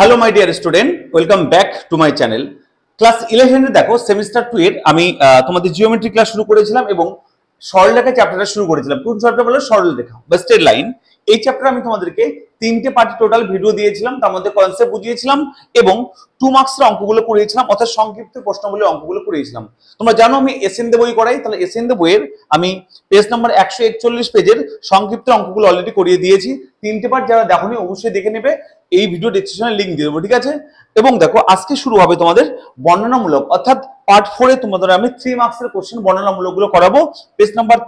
Hello my dear student, welcome back to my channel. Class 11 এ দেখো semester 2 এর আমি তোমাদের জিওমেট্রি ক্লাস শুরু করেছিলাম এবং সরলরেখা চ্যাপ্টারটা শুরু করেছিলাম। কোন চ্যাপ্টার বলে? সরলরেখা বা স্ট্রেট লাইন। এই চ্যাপ্টারে আমি তোমাদেরকে তিনটে পার্টি টোটাল ভিডিও দিয়েছিলাম, তার মধ্যে কনসেপ্ট বুঝিয়েছিলাম এবং 2 মার্কসের অঙ্কগুলো করিয়েছিলাম, অর্থাৎ সংক্ষিপ্ত প্রশ্নগুলো অঙ্কগুলো করিয়েছিলাম। তোমরা জানো আমি এসএন দে বই করাই, তাহলে এসএন দে বইয়ের আমি পেজ নাম্বার 141 পেজের সংক্ষিপ্ত অঙ্কগুলো অলরেডি করিয়ে দিয়েছি। তিনটে পার্ট যারা দেখোনি অবশ্যই দেখে নেবে, এই ভিডিও ডেসক্রিপশনে লিংক দিয়ে দেবো, ঠিক আছে? এবং দেখো আজকে শুরু হবে তোমাদের বর্ণনামূলক, অর্থাৎ পার্ট 4 এ তোমাদের আমি 3 মার্কসের কোশ্চেন বর্ণনামূলক গুলো করাবো, পেজ নাম্বার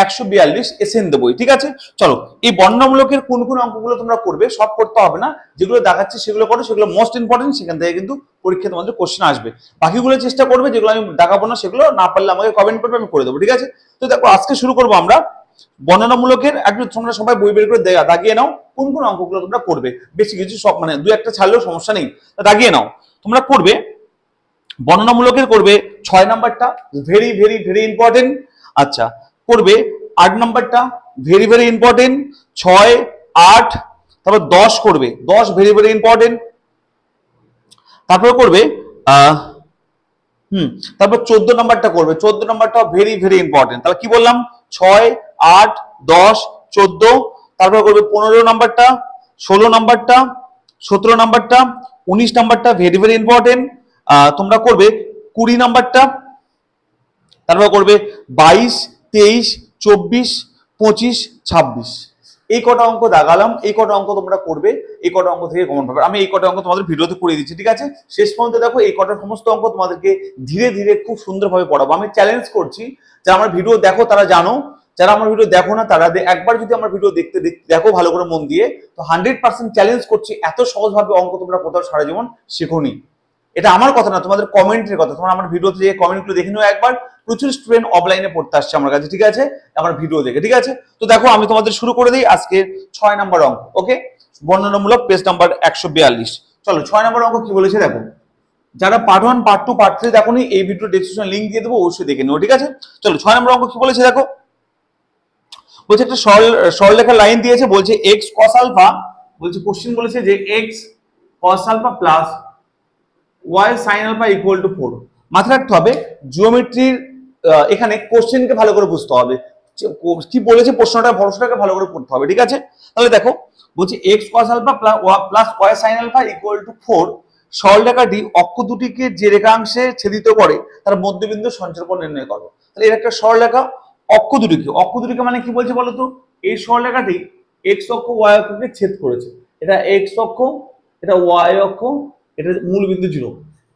142 এসএন দে বই, ঠিক আছে? চলো, এই বর্ণনামূলকের কোন কোন অঙ্কগুলো তোমরা করবে সব করতে হবে না, যেগুলো দেখাচ্ছি সেগুলো করো, সেগুলো মোস্ট ইম্পর্টেন্ট, সেখান থেকে কিন্তু পরীক্ষায় তোমাদের কোশ্চেন আসবে। বাকিগুলো চেষ্টা করবে, যেগুলো আমি দেখাবো না সেগুলো না পারলে আমাকে কমেন্ট করবে, আমি করে দেবো, ঠিক আছে? তো দেখো আজকে শুরু করবো আমরা বর্ণনামূলকের। একটু তোমরা সবাই বই বের করে দাগিয়ে নাও কোন কোন অঙ্কগুলো তোমরা করবে। বেশি কিছু সব মানে দুই একটা ছাড়লেও সমস্যা নেই, দাগিয়ে নাও। তোমরা করবে বর্ণনামূলকের করবে 6 নাম্বারটা, ভেরি ভেরি ভেরি ইম্পর্টেন্ট। আচ্ছা, করবে 8 নাম্বারটা, ভেরি ভেরি ইম্পর্টেন্ট। 6, 8, তারপর 10 করবে, 10 ভেরি ভেরি ইম্পর্টেন্ট। তারপর করবে তারপর 14 নাম্বারটা করবে, 14 নাম্বারটা ভেরি ভেরি ইম্পর্টেন্ট। তাহলে কি বললাম? 6, 8, 10, 14। তারপর করবে 15 নাম্বারটা, 16 নাম্বারটা, 17 নাম্বারটা, 19 নাম্বারটা ভেরি ভেরি ইম্পর্টেন্ট। তোমরা করবে 20 নাম্বারটা, তারপর করবে 22, 23, 24, 25, 26। এই কটা অঙ্ক দাগালাম, এই কটা অঙ্ক তোমরা করবে, এই কটা অঙ্ক থেকে কমন পাবে। আমি এই কটা অঙ্ক তোমাদের ভিডিওতে করে দিচ্ছি, ঠিক আছে? শেষ পর্যন্ত দেখো, এই কটা সমস্ত অঙ্ক তোমাদেরকে ধীরে ধীরে খুব সুন্দরভাবে পড়াবো। আমি চ্যালেঞ্জ করছি, যারা আমার ভিডিও দেখো তারা জানো, যারা আমার ভিডিও দেখো না তারা একবার যদি আমার ভিডিও দেখো ভালো করে মন দিয়ে, তো 100% চ্যালেঞ্জ করছি এত সহজভাবে অঙ্ক তোমরা কোথাও সারা জীবন শেখোনি। এটা আমার কথা না, তোমাদের কমেন্টের কথা। তোমরা আমার ভিডিওতে যে কমেন্টগুলো দেখে নিও একবার। প্রচুর স্টুডেন্ট অফলাইনে পড়তে আসছে আমার কাছে, ঠিক আছে? আমার ভিডিও দেখে, ঠিক আছে? তো দেখো আমি তোমাদের শুরু করে দিই আজকে 6 নাম্বার অঙ্ক, ওকে? বর্ণনামূলক, পেজ নাম্বার 142। চলো 6 নাম্বার অঙ্ক কি বলেছে দেখো। যারা পার্ট 1, পার্ট 2, পার্ট 3 দেখোনি, এই ভিডিও ডেসক্রিপশনে লিংক দিয়ে দেবো, অবশ্যই দেখে নিও, ঠিক আছে? চলো 6 নাম্বার অঙ্ক কি বলেছে দেখো। বলছে একটা সরলরেখার লাইন দিয়েছে, বলছে x cos আলফা, বলছে কোশ্চেন বলেছে যে x cos alpha plus y sin alpha equal to 4। মাথায় রাখতে হবে জিওমেট্রির এখানে কোশ্চেনকে ভালো করে বুঝতে হবে, কি বলেছে প্রশ্নটাকে ভালো করে পড়তে হবে, ঠিক আছে? তাহলে দেখো বলছে x cos alpha plus y sin alpha equal to 4। সরলরেখাটি অক্ষ দুটিকে যে রেখাংশে ছেদিত করে তার মধ্যবিন্দু সঞ্চারপথ নির্ণয় করো। তাহলে এর একটা সরলরেখা, অক্ষ দুটিকে মানে কি বলছে বলতো? এই সরলরেখাটি x অক্ষ y অক্ষকে ছেদ করেছে। এটা x অক্ষ, এটা y অক্ষ, এটা মূল বিন্দু 0।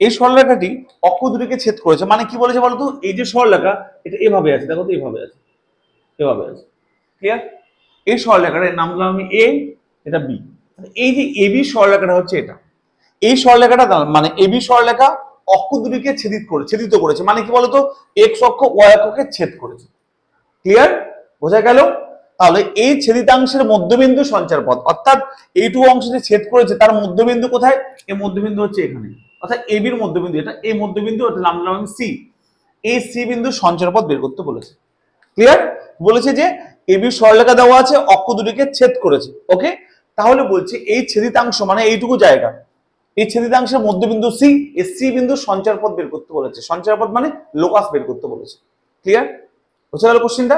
এই সরলরেখাটি অক্ষ দুটিকে ছেদ করেছে, মানে কি বলেছে বলতো? এই যে সরলরেখা এটা এভাবে আছে, দেখো তো এভাবে আছে, এভাবে আছে, ক্লিয়ার? এই সরলরেখাটার নাম দিলাম আমি a, এটা b। এই যে ab সরলরেখাটা হচ্ছে এটা, এই সরলরেখাটা মানে ab সরলরেখা অক্ষ দুটিকে ছেদিত করেছে, মানে কি বলতো? x অক্ষ y অক্ষকে ছেদ করেছে, ক্লিয়ার? বোঝা গেল? তাহলে এই ছেদিতাংশের মধ্যবিন্দু সঞ্চারপথ, অর্থাৎ এইটুকু অংশ যে ছেদ করেছে তার মধ্যবিন্দু কোথায়? এই মধ্যবিন্দু হচ্ছে এখানে, অর্থাৎ AB এর মধ্যবিন্দু এটা, এই মধ্যবিন্দু এটা নাম দিলাম C। এই C বিন্দু সঞ্চারপথ বের করতে বলেছে, ক্লিয়ার? বলেছে যে AB সরলরেখা দেওয়া আছে, অক্ষ দুটিকে ছেদ করেছে, ওকে? তাহলে বলছে এই ছেদিতাংশ মানে এইটুকু জায়গা, এই ছেদিতাংশের মধ্যবিন্দু C, এই C বিন্দু সঞ্চারপথ বের করতে বলেছে। সঞ্চারপথ মানে লোকাস বের করতে বলেছে, ক্লিয়ার? বুঝতে গেল কোশ্চেনটা?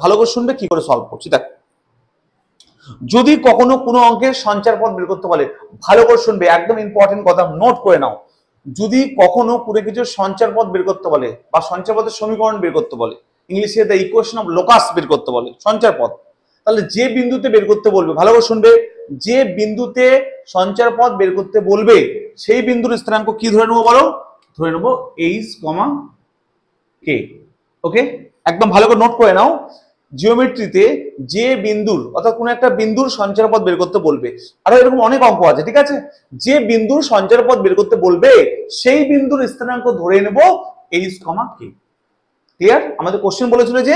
ভালো করে শুনবে কি করে সলভ করছি। দেখ, যদি কখনো কোনো অঙ্কের সঞ্চারপথ বের করতে বলে, ভালো করে শুনবে, একদম ইম্পর্টেন্ট কথা, নোট করে নাও। যদি কখনো কোনো কিছু সঞ্চারপথ বের করতে বলে বা সঞ্চারপথের সমীকরণ বের করতে বলে, ইংলিশে দ্য ইকুয়েশন অফ লোকাস বের করতে বলে, সঞ্চারপথ, তাহলে যে বিন্দুতে বের করতে বলবে, ভালো করে শুনবে, যে বিন্দুতে সঞ্চারপথ বের করতে বলবে সেই বিন্দুর স্থানাঙ্ক কি ধরে নেবো বলো? ধরে নেবো h, k, ওকে? একদম ভালো করে নোট করে নাও। জিওমেট্রিতে যে বিন্দুর, অর্থাৎ কোন একটা বিন্দুর সঞ্চারপথ বের করতে বলবে, আর এরকম অনেক অঙ্ক আছে, ঠিক আছে? যে বিন্দুর সঞ্চারপথ বের করতে বলবে সেই বিন্দুর স্থানাঙ্ক ধরে নেব h, k, ক্লিয়ার? আমাদের কোশ্চেন বলেছিল যে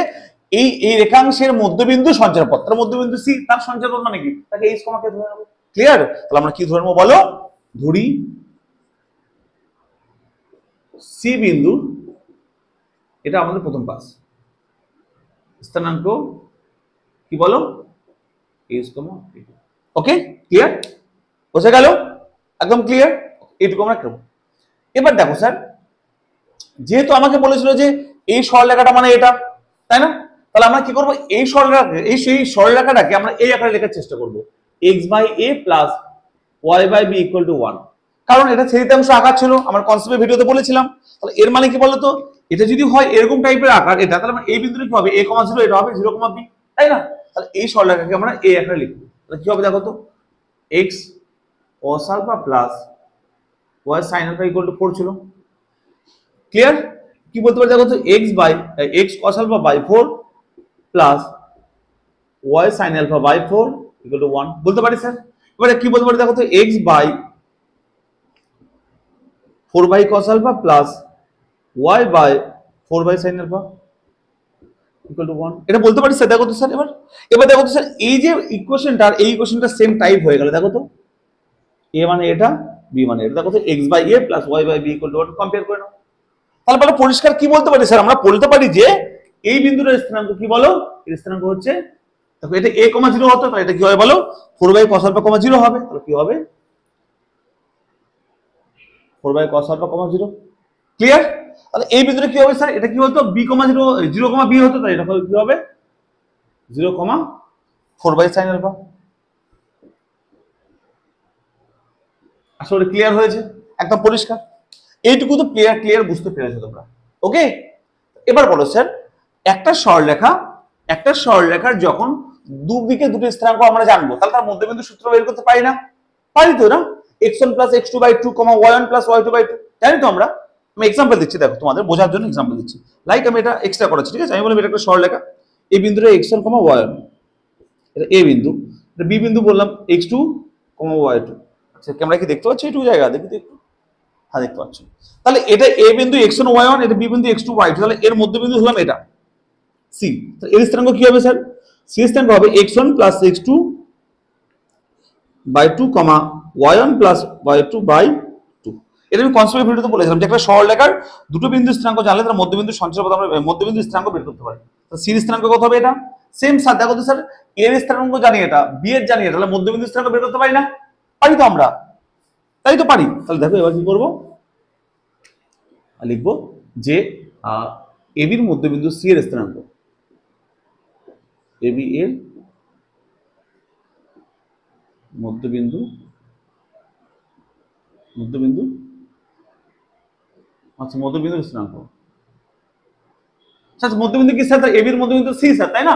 এই রেখাংশের মধ্যবিন্দু সঞ্চারপথ, তার মধ্যবিন্দু C, তার সঞ্চারপথ মানে কি? তাকে h, k ধরে নেব, ক্লিয়ার? তাহলে আমরা কি ধরে নেব বলো? ধরি C বিন্দু, এটা আমাদের প্রথম পাস, স্থানাঙ্ক কি বলো? h, k, ওকে? ক্লিয়ার? বোঝা গেল? একদম ক্লিয়ার? এইটুকু আমরা করব। এবার দেখো স্যার, যেহেতু আমাকে বলেছিল যে এই সরলরেখাটা মানে এটা, তাই না? তাহলে আমরা কি করব, এই সরলরেখা সেই সরলরেখাটাকে আমরা এই আকারে লেখার চেষ্টা করব, x/a plus y/b equal to 1। কারণ এটা ছেদিতাংশ আকার ছিল, আমার কনসেপ্টের ভিডিওতে বলেছিলাম। তাহলে এর মানে কি বলতো, এটা যদি হয় এরকম টাইপের আকার এটা, তাহলে এই বিন্দুটা কি হবে, a, 0, এটা হবে 0, b, তাই না? তাহলে এই সরলরেখাকে আমরা এই আকারে লিখব। তাহলে কি হবে দেখো তো, x cos alpha plus y sin alpha equal to 4 ছিল। ক্লিয়ার? কি বলতে পারি দেখো তো, x cos alpha by 4 plus y sin alpha by 4 equal to 1 বলতে পারি স্যার। এবারে কি বলতে পারি দেখো তো, x by 4 by cos alpha plus y by 4 by sin alpha equal to 1, এটা বলতে পারি স্যার। দেখো তো স্যার, এবার দেখো তো স্যার, এই যে ইকুয়েশনটা এই ইকুয়েশনটা সেম টাইপ হয়ে গেল। দেখো তো, a মানে এটা, b মানে এটা। দেখো তো, x by a plus y by b equal to 1 compare করে নাও। তাহলে বলো পরিষ্কার কি বলতে পারি স্যার, আমরা বলতে পারি যে এই বিন্দুটার স্থানাঙ্ক কি বলো, এর স্থানাঙ্ক হচ্ছে, দেখো এটা a, 0 হতো, তাহলে এটা কি হবে বলো, 4 বাই cos আলফা, 0 হবে। তাহলে কি হবে, 4 বাই cos আলফা, 0। ক্লিয়ার? তাহলে এই বিন্দুটা কি হবে স্যার, এটা কি হতো, b, 0, 0, b হতো, তাই এটা কি হবে 0, 4 বাই sin আলফা। আসলে ক্লিয়ার হয়েছে? একদম পরিষ্কার। এইটুকু তো ক্লিয়ার বুঝতে পেরেছো তোমরা? ওকে। এবার বলো স্যার, একটা সরলরেখার যখন দুদিকে দুটো স্থানাঙ্ক আমরা জানবো, তাহলে তার মধ্যবিন্দু সূত্র বের করতে পারি না? পারি তো না? x1 plus x2/2, y1 plus y2/2, জানি তো আমরা। আমি এক্সাম্পল দিচ্ছি, দেখো তোমাদের বোঝার জন্য এক্সাম্পল দিচ্ছি। লাইক আমি এটা এক্সট্রা করেছি, ঠিক আছে? আমি বললাম এটা একটা সরলরেখা, এই বিন্দুটা x1, y1, এটা a বিন্দু, এটা b বিন্দু বললাম x2, y2। আচ্ছা, ক্যামেরা কি দেখতে পাচ্ছ এইটুকু জায়গা? দেখি তো একটু। হ্যাঁ, দেখতে পাচ্ছ। তাহলে এটা a বিন্দু x1, y1, এটা b বিন্দু x2, y2, তাহলে এর মধ্যবিন্দু হলাম এটা c। তাহলে এর স্থানাঙ্ক কি হবে স্যার, c এর স্থানাঙ্ক হবে x1 plus x2/2, y1 plus y2/2। এটা আমি কনসেপ্টের ভিডিওতে বলেছিলাম যে একটা সরলরেখার দুটো বিন্দু স্থানাঙ্ক জানলে তার মধ্যবিন্দু সঞ্চার পথ আমরা মধ্যবিন্দু স্থানাঙ্ক বের করতে পারি। তো c এর স্থানাঙ্ক কত হবে, এটা সেম স্যার। দেখো তো স্যার, এর স্থানাঙ্ক জানি এটা, b এর জানি এটা, তাহলে মধ্যবিন্দু স্থানাঙ্ক বের করতে পারি না? পারি তো আমরা, তাই তো পারি। তাহলে দেখো এবার কি করবো, লিখবো যে ab এর মধ্যবিন্দু c এর স্থানাঙ্ক, ab এর মধ্যবিন্দু আচ্ছা, মধ্যবিন্দুর স্থানাঙ্ক আচ্ছা, মধ্যবিন্দু কি স্যার, ab এর মধ্যবিন্দু c স্যার, তাই না?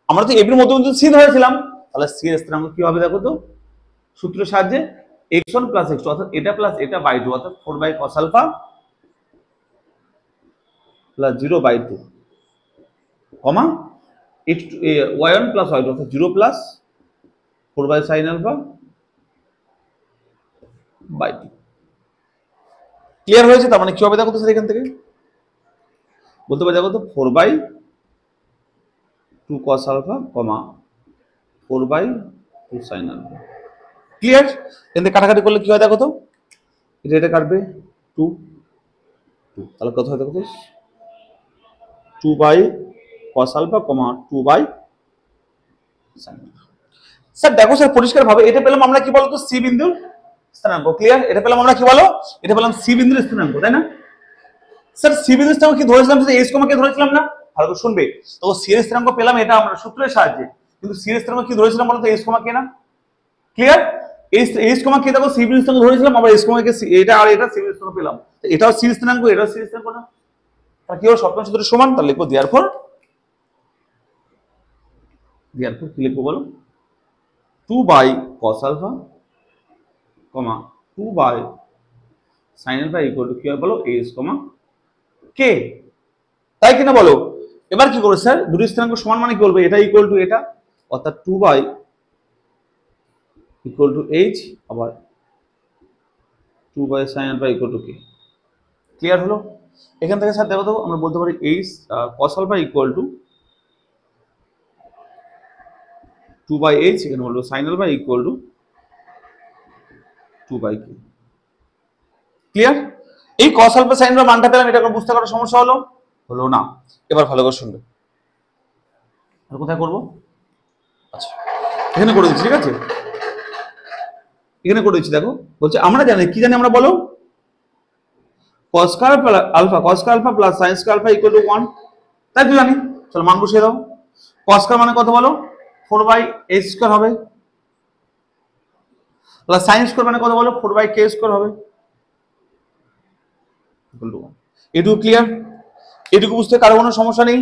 আমরা তো ab এর মধ্যবিন্দু c ধরেছিলাম, তাহলে c এর স্থানাঙ্ক কি হবে দেখো তো, সূত্রের সাহায্যে x1 প্লাস x2, অর্থাৎ এটা প্লাস এটা বাই 2, অর্থাৎ 4 by cos alpha plus 0/2, x2 y1 plus y2, অর্থাৎ 0 plus 4 by sin alpha by 2। Clear হয়েছে? তার মানে কি হবে দেখো তো স্যার, এখান থেকে বলতে পারি দেখো তো, 4/2 cos alpha, 4/2 sin alpha. Clear? এখান থেকে কাটাকাটি করলে কি হয় দেখো তো, এটা কাটবে 2, তাহলে কত হয় দেখো তো, 2/cos alpha, 2/sin alpha. Sir দেখো স্যার, পরিষ্কার ভাবে এটা পেলাম আমরা কি বলতো, সি বিন্দুর স্থানাঙ্ক। ক্লিয়ার? এটা পেলাম আমরা কি বলো, এটা পেলাম সি বিন্দুর স্থানাঙ্ক, তাই না? স্যার সি বিন্দুর স্থানাঙ্ক কি ধরেছিলাম, এস কে ধরেছিলাম না? ভালো করে শুনবে। তো সি এর স্থানাঙ্ক পেলাম এটা আমরা সূত্রের সাহায্যে, কিন্তু সি এর স্থানাঙ্ক কি ধরেছিলাম বলতো, এস কে না? ক্লিয়ার? এস কে দেখো সি বিন্দুর স্থানাঙ্ক ধরেছিলাম, আবার এস কে এটা আর এটা সি বিন্দুর স্থানাঙ্ক পেলাম, এটাও সি এর স্থানাঙ্ক, এটাও সি এর স্থানাঙ্ক না? তাহলে কি হবে, সবকটা সূত্র সমান। তাহলে লিখবো দেয়ারফর কি লিখবো বলো, 2/cos alpha, 2/sin alpha equal to কি হবে বলো, এস, কে। তাই কিনা বলো? এবার কি করবে স্যার, দুটি স্থানাঙ্ক সমান মানে কি বলবো, এটা ইকুয়াল টু এটা, অর্থাৎ 2/, ইকুয়াল টু এইচ, আবার 2/sin alpha equal to k. Clear হলো? এখান থেকে স্যার দেখো তো, আমরা বলতে পারি h cos alpha equal to 2/h, এখানে বলবো sin alpha equal to 2/k। Clear? এই cos আলফা sin আলফা মানটা পেলাম, এটা বুঝতে করার সমস্যা হলো না? এবার ভালো করে শুনবে, আর কোথায় করব, আচ্ছা এখানে করে দিচ্ছি, ঠিক আছে? এখানে করে দিচ্ছি দেখো, বলছে আমরা জানি কি জানি আমরা বলো, cos square alpha plus sin square alpha equal to 1, তাই তো জানি। চলো মান বসিয়ে দাও। cos স্কয়ার মানে কত বলো, 4/h স্কয়ার হবে, প্লাস sin স্কয়ার মানে কত বলো, 4/k স্কয়ার হবে, ইকুয়াল টু 1। এটুকু ক্লিয়ার? এটুকু বুঝতে কারো কোনো সমস্যা নেই?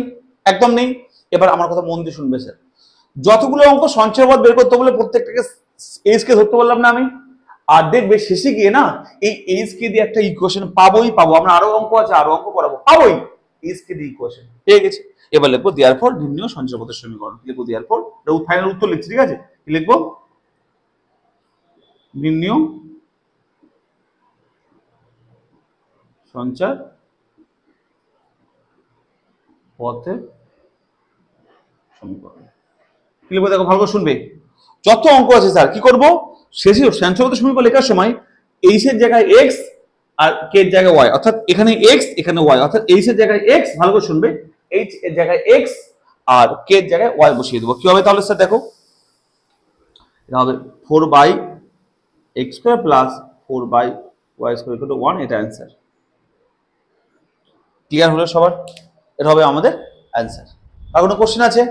একদম নেই। এবার আমার কথা মন দিয়ে শুনবে স্যার, যতগুলো অঙ্ক সঞ্চয় পদ বের করতে বলে প্রত্যেকটাকে এইচ কে ধরতে বললাম না আমি, আর দেখবে শেষে গিয়ে না এই এইচ কে দিয়ে একটা ইকুয়েশন পাবোই পাবো, আমরা আরো অঙ্ক আছে আরো অঙ্ক করাবো, পাবোই এইচ কে দিয়ে ইকুয়েশন পেয়ে গেছে। এবার লিখবো দেওয়ার পর নির্ণয় সঞ্চয় পদের সমীকরণ, লিখবো দেওয়ার পর ফাইনাল উত্তর লিখছি, ঠিক আছে? কি লিখবো, নির্ণয় সঞ্চয় পথের সমীকরণ। কি লিখবো দেখো, ভালো করে শুনবে, যত অঙ্ক আছে স্যার কি করব, শেষে সঞ্চয় পথের সমীকরণ লেখার সময় এইচ এর জায়গায় এক্স আর কে এর জায়গায় ওয়াই, অর্থাৎ এখানে এক্স এখানে ওয়াই, অর্থাৎ এইচ এর জায়গায় এক্স, ভালো করে শুনবে, এইচ এর জায়গায় এক্স আর কে এর জায়গায় ওয়াই বসিয়ে দেবো। কি হবে তাহলে স্যার দেখো, এটা হবে 4/x square plus 4/y square equal to 1, এটা অ্যান্সার। ক্লিয়ার হলো সবার? এটা হবে আমাদের অ্যান্সার। আর কোনো কোশ্চেন আছে?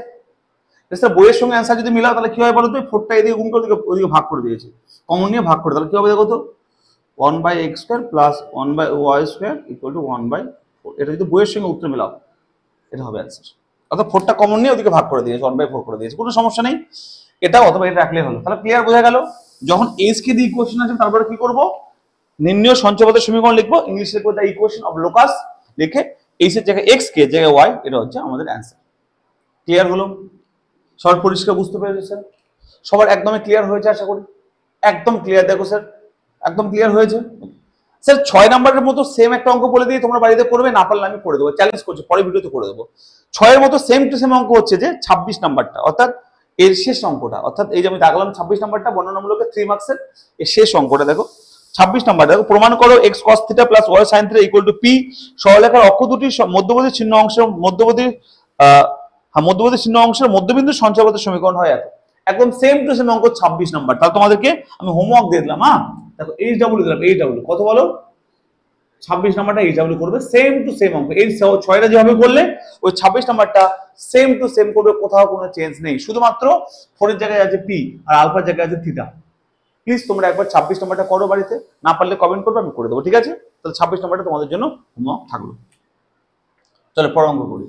স্যার বইয়ের সঙ্গে অ্যান্সার যদি মিলাও তাহলে কি হবে বলো তো, 4টা এদিকে গুণ করে ওদিকে ভাগ করে দিয়েছে, কমন নিয়ে ভাগ করে, তাহলে কি হবে দেখো তো, 1/x square plus 1/y square equal two 1/4। এটা যদি বইয়ের সঙ্গে উত্তর মেলাও এটা হবে অ্যান্সার। অর্থাৎ 4টা কমন নিয়ে ওদিকে ভাগ করে দিয়েছে, 1/4 করে দিয়েছে, কোনো সমস্যা নেই। এটা অথবা এটা রাখলে হলো। তাহলে ক্লিয়ার বোঝা গেল? যখন এইচ কে দিয়ে ইকুয়েশন আছে তারপরে কি করব, নির্ণয় সঞ্চয় পথের সমীকরণ লিখবো, ইংলিশে লিখবো দ্য ইকুয়েশন অফ লোকাস, লিখে এইচ এর জায়গায় এক্স কে এর জায়গায় ওয়াই, এটা হচ্ছে আমাদের অ্যান্সার। ক্লিয়ার হলো? সবার পরিষ্কার বুঝতে পেরেছে স্যার? সবার একদমই ক্লিয়ার হয়েছে আশা করি? একদম ক্লিয়ার দেখো স্যার, একদম ক্লিয়ার হয়েছে স্যার। 6 নাম্বারের মতো সেম একটা অঙ্ক বলে দিয়ে তোমরা বাড়িতে করবে, না পারলে আমি করে দেবো, চ্যালেঞ্জ করছি, পরে ভিডিওতে করে দেবো। 6 এর মতো সেম টু সেম অঙ্ক হচ্ছে যে 26 নাম্বারটা, অর্থাৎ এর শেষ অঙ্কটা, অর্থাৎ এই যে আমি দাগলাম 26 নাম্বারটা বর্ণনামূলক 3 মার্কসের, এর শেষ অঙ্কটা দেখো 26 নাম্বার। দেখো, প্রমাণ করো x cos theta plus y sin theta equal to p, সরলরেখার অক্ষ দুটির মধ্যবর্তী চিহ্ন অংশের মধ্যবর্তী চিহ্ন অংশের মধ্যবিন্দু সঞ্চয় পথের সমীকরণ হয় এত। একদম সেম টু সেম অঙ্ক 26 নাম্বার। তাহলে তোমাদেরকে আমি হোমওয়ার্ক দিয়ে দিলাম, হ্যাঁ দেখো এইচডব্লিউ দিলাম, এইচডব্লিউ কত বলো, 26 নাম্বারটা এইচডব্লিউ করবে, সেম টু সেম অঙ্ক। এই 6টা যেভাবে করলে ওই 26 নাম্বারটা সেম টু সেম করবে, কোথাও কোনো চেঞ্জ নেই, শুধুমাত্র 4 এর জায়গায় আছে p আর আলফার জায়গায় আছে থিটা। প্লিজ তোমরা একবার 26 নাম্বারটা করো বাড়িতে, না পারলে কমেন্ট করবে, আমি করে দেবো, ঠিক আছে? তাহলে 26 নাম্বারটা তোমাদের জন্য হোমওয়ার্ক থাকলো। চলো পরের অঙ্ক করি।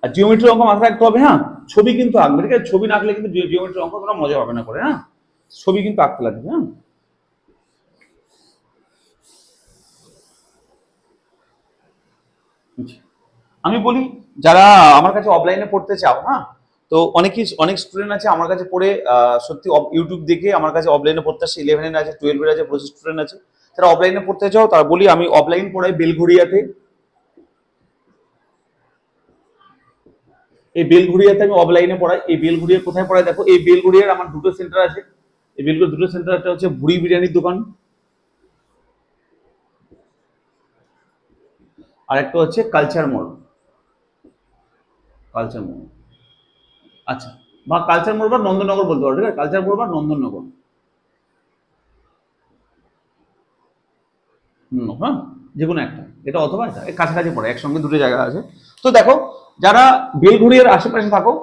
আর জিওমেট্রি অঙ্ক মাথায় রাখতে হবে, হ্যাঁ ছবি কিন্তু আঁকবে, ঠিক আছে? ছবি না আঁকলে কিন্তু জিওমেট্রি অঙ্ক তোমরা মজা পাবে না করে, হ্যাঁ ছবি কিন্তু আঁকতে লাগবে, হ্যাঁ। আমি বলি যারা আমার কাছে অফলাইনে পড়তে চাও, হ্যাঁ তো অনেক স্টুডেন্ট আছে আমার কাছে পড়ে সত্যি ইউটিউব দেখে আমার কাছে অফলাইনে পড়তে আসে, 11 আছে 12 আছে, প্রচুর স্টুডেন্ট আছে যারা অফলাইনে পড়তে চাও, তারা বলি আমি অফলাইন পড়াই বেলঘড়িয়াতে। এই বেলঘড়িয়াতে আমি অফলাইনে পড়াই। এই বেলঘড়িয়া কোথায় পড়াই দেখো, এই বেলঘড়িয়ার আমার দুটো সেন্টার আছে। এই বেলঘড়িয়ার দুটো সেন্টার, একটা হচ্ছে ভুড়ি বিরিয়ানির দোকান আর একটা হচ্ছে কালচার মোড়। কালচার মোড়, আচ্ছা, বা কালচার মোড় বা নন্দননগর বলতে পারো, ঠিক আছে? কালচার মোড় বা নন্দননগর, হ্যাঁ যে কোনো একটা, এটা অথবা এটা কাছাকাছি পড়ে, একসঙ্গে দুটো জায়গা আছে। তো দেখো যারা বেলঘড়িয়ার আশেপাশে থাকো,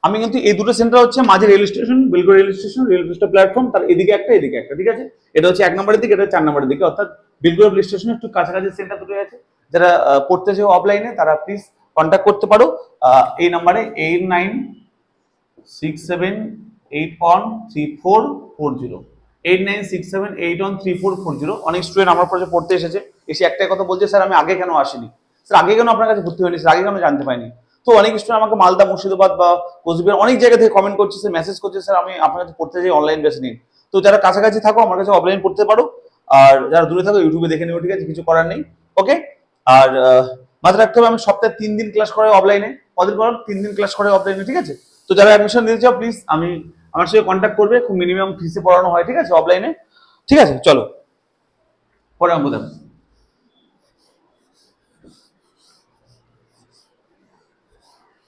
আমি কিন্তু এই দুটো সেন্টার হচ্ছে মাঝে rail station, Belgharia rail station, rail platform, তার এদিকে একটা এদিকে একটা, ঠিক আছে? এটা হচ্ছে 1 নম্বরের দিকে, এটা 4 নম্বরের দিকে, অর্থাৎ বেলঘড়িয়া রেল স্টেশন একটু কাছাকাছি সেন্টার দুটো আছে। যারা পড়তে চাও অফলাইনে তারা প্লিজ কন্ট্যাক্ট করতে পারো এই নাম্বারে 8967813440, 8967813440। অনেক স্টুডেন্ট আমার কাছে পড়তে এসেছে, এসে একটাই কথা বলছে, স্যার আমি আগে কেন আসিনি, স্যার আগে কেন আপনার কাছে ভর্তি হয়নি, স্যার আগে কেন জানতে পাইনি। তো অনেক স্টুডেন্ট আমাকে মালদা, মুর্শিদাবাদ বা কোচবিহার অনেক জায়গা থেকে কমেন্ট করছে, স্যার মেসেজ করছে, স্যার আমি আপনার কাছে পড়তে চাই, অনলাইন বেসে নিন। তো যারা কাছাকাছি থাকো আমার কাছে অফলাইন পড়তে পারো, আর যারা দূরে থাকো ইউটিউবে দেখে নিও, ঠিক আছে? কিছু করার নেই, ওকে। আর মাথায় রাখতে হবে আমি সপ্তাহে 3 দিন ক্লাস করাই অফলাইনে, কদিন পর 3 দিন ক্লাস করাই অফলাইনে, ঠিক আছে? তো যারা অ্যাডমিশন নিতে চাও প্লিজ আমি আমার সঙ্গে কন্ট্যাক্ট করবে, খুব মিনিমাম ফিসে পড়ানো হয়, ঠিক আছে? অফলাইনে, ঠিক আছে? চলো পরে অঙ্ক দেখো।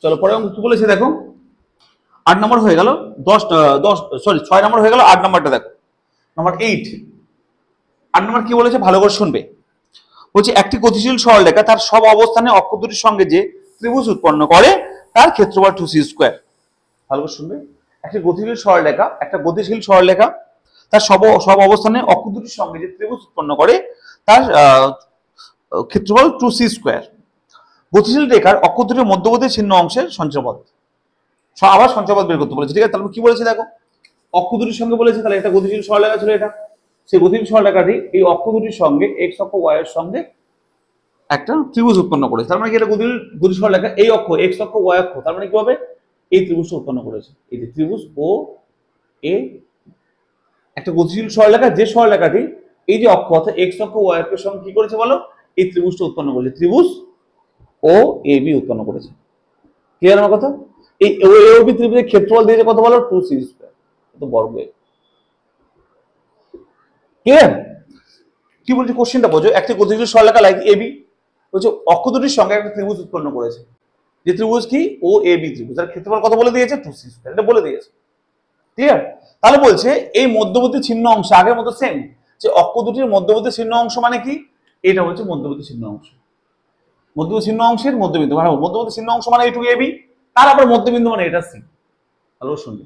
চলো পরে অঙ্ক কি বলেছে দেখো, 8 নম্বর হয়ে গেল, 6 নম্বর হয়ে গেল। 8 নম্বরটা দেখো, নাম্বার 8। 8 নম্বর কি বলেছে ভালো করে শুনবে। বলছে একটি গতিশীল সরলরেখা তার সব অবস্থানে অক্ষ দুটির সঙ্গে যে ত্রিভুজ উৎপন্ন করে তার ক্ষেত্রফল 2c²। ভালো করে শুনবে। একটি গতিশীল সরলরেখা তার সব অবস্থানে অক্ষ দুটির সঙ্গে যে ত্রিভুজ উৎপন্ন করে তার ক্ষেত্রফল 2c²। গতিশীল রেখার অক্ষ দুটির মধ্যবর্তী ছিন্ন অংশের সঞ্চয়পথ। আবার সঞ্চয়পথ বের করতে বলেছে, ঠিক আছে? তাহলে কি বলেছে দেখো, অক্ষ দুটির সঙ্গে বলেছে, তাহলে একটা গতিশীল সরলরেখা ছিল এটা। সেই গতিশীল সরলরেখাটি এই অক্ষ দুটির সঙ্গে এক্স অক্ষ ওয়াই এর সঙ্গে একটা ত্রিভুজ উৎপন্ন করেছে। তার মানে কি এটা গতিশীল সরলরেখা, এই অক্ষ এক্স অক্ষ ওয়াই অক্ষ, তার মানে কি হবে এই ত্রিভুজটা উৎপন্ন করেছে। এই যে ত্রিভুজ ও এ, একটা গতিশীল সরলরেখা, যে সরলরেখাটি এই যে অক্ষ অর্থাৎ এক্স অক্ষ ওয়াই অক্ষের সঙ্গে কি করেছে বলো, এই ত্রিভুজটা উৎপন্ন করেছে। ত্রিভুজ ও এ বি উৎপন্ন করেছে। ক্লিয়ার আমার কথা? এই ও এ বি ত্রিভুজের ক্ষেত্রফল দিয়েছে কত বলো, 2c², কত বর্গ। ক্লিয়ার? কি বলছে কোশ্চেনটা বোঝো। একটা গতিশীল সরলরেখা লাইক এবি বলছে অক্ষ দুটির সঙ্গে একটা ত্রিভুজ উৎপন্ন করেছে। যে ত্রিভুজ কি, ও এ বি ত্রিভুজ, তার ক্ষেত্রফল কত বলে দিয়েছে, 2c², এটা বলে দিয়েছে। ক্লিয়ার? তাহলে বলছে এই মধ্যবর্তী ছিন্ন অংশ আগের মতো সেম, যে অক্ষ দুটির মধ্যবর্তী ছিন্ন অংশ মানে কি, এটা হচ্ছে মধ্যবর্তী ছিন্ন অংশ। মধ্যবর্তী ছিন্ন অংশের মধ্যবিন্দু, মানে মধ্যবর্তী ছিন্ন অংশ মানে এইটুকু এবি, তার আবার মধ্যবিন্দু মানে এটা সি। ভালো শুনবে।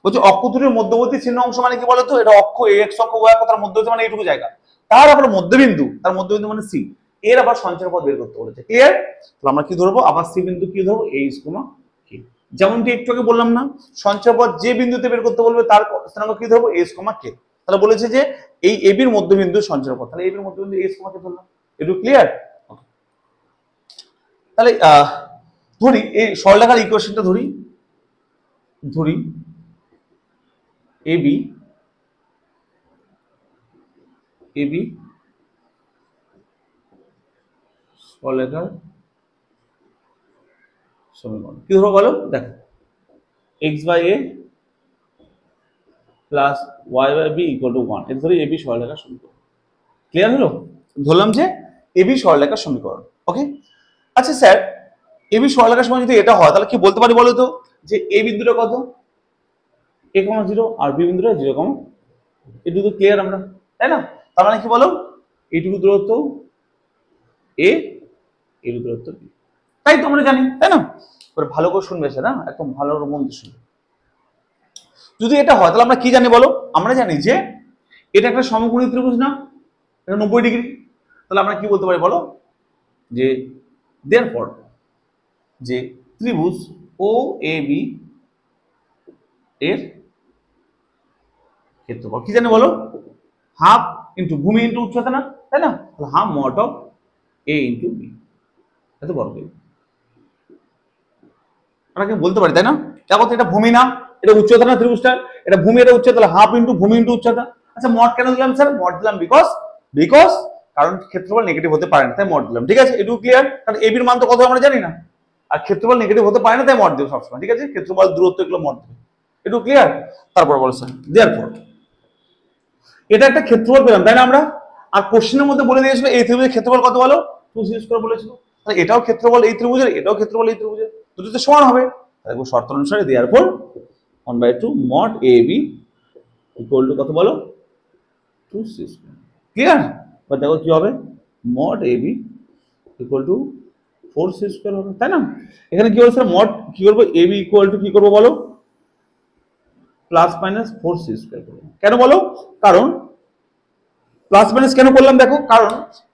বলছে অক্ষ দুটির মধ্যবর্তী ছিন্ন অংশ মানে কি বলতো, এটা অক্ষ এক্স অক্ষ ওয়াই অক্ষ, তার মধ্যবর্তী মানে এইটুকু জায়গা, তার আবার মধ্যবিন্দু, তার মধ্যবিন্দু মানে সি, এর আবার সঞ্চয়পথ বের করতে বলেছে। ক্লিয়ার? তাহলে আমরা কি ধরবো, আবার সি বিন্দু কি ধরবো, এইচ কমা কে। যেমনটি একটু আগে বললাম না, সঞ্চয়পথ যে বিন্দুতে বের করতে বলবে তার স্থানাঙ্ক কি ধরবো, এইচ কমা কে। তাহলে বলেছে যে এই এবির মধ্যবিন্দু সঞ্চয়পথ, তাহলে এবির মধ্যবিন্দু এইচ কমা কে ধরলাম। একটু ক্লিয়ার? তাহলে ধরি এই সরলরেখার ইকুয়েশনটা ধরি এবি সরলরেখার সমীকরণ কি ধরবো বলো, দেখো x/a plus y/b equal to 1, এটা ধরি এবি সরলরেখার সমীকরণ। ক্লিয়ার হলো? ধরলাম যে এবি সরলরেখার সমীকরণ। ওকে, আচ্ছা স্যার এবি সরলরেখার সমীকরণ যদি এটা হয় তাহলে কি বলতে পারি বলো তো, যে এ বিন্দুটা কত, a,0 আর বি বিন্দুটা 0, এটুকু ক্লিয়ার আমরা, তাই না? তার মানে কি বলো, এইটুকু দূরত্ব এ, এইটুকু দূরত্ব বি, তাই তো আমরা জানি, তাই না? ভালো করে শুনবে স্যার, না একদম ভালো মন দিয়ে শুনবে। যদি এটা হয় তাহলে আমরা কি জানি বলো, আমরা জানি যে এটা একটা সমকোণী ত্রিভুজ না, এটা 90 ডিগ্রি। তাহলে আমরা কি বলতে পারি বলো, যে দেয়ারফর যে ত্রিভুজ ও এ বি এর ক্ষেত্রফল কি জানি বলো, হাফ ইন্টু ভূমি ইন্টু উচ্চতা না, তাই না? তাহলে half mod of a into b, এত বর্গ। আমরা কি বলতে পারি, তাই না? দেখো এটা ভূমি না, এটা উচ্চতা না, ত্রিভুজটা এটা ভূমি, এটা উচ্চতা, তাহলে হাফ ইন্টু ভূমি ইন্টু উচ্চতা। আচ্ছা মড কেন দিলাম স্যার, মড দিলাম বিকজ কারণ ক্ষেত্রফল নেগেটিভ হতে পারে না, তাই মড দিলাম। ঠিক আছে, এটুকু ক্লিয়ার? কারণ এ বির মান তো কত আমরা জানি না, আর ক্ষেত্রফল নেগেটিভ হতে পারে না, তাই মড দেব সবসময়। ঠিক আছে, ক্ষেত্রফল দূরত্ব এগুলো মড দেবে। এটুকু ক্লিয়ার? তারপর বলো স্যার দেয়ারফর এটা একটা ক্ষেত্রফল পেলাম, তাই না আমরা? আর কোশ্চেনের মধ্যে বলে দিয়েছিল এই ত্রিভুজের ক্ষেত্রফল কত বলো, 2c² বলেছিল। তাহলে এটাও ক্ষেত্রফল এই ত্রিভুজের, এটাও ক্ষেত্রফল এই ত্রিভুজের, দুটোতে সমান হবে। দেখো শর্ত অনুসারে therefore 1/2 mod a b equal to কত বলো, 2c²। ক্লিয়ার? বা দেখো কি হবে, mod a b equal to 4c² হবে, তাই না? এখানে কি বলছে, মড কি করবো, এ বি ইকুয়াল টু কি করবো বলো, প্লাস মাইনাস 4c² করবো। কেন বলো, কারণ প্লাস মাইনাস কেন করলাম দেখো, কারণ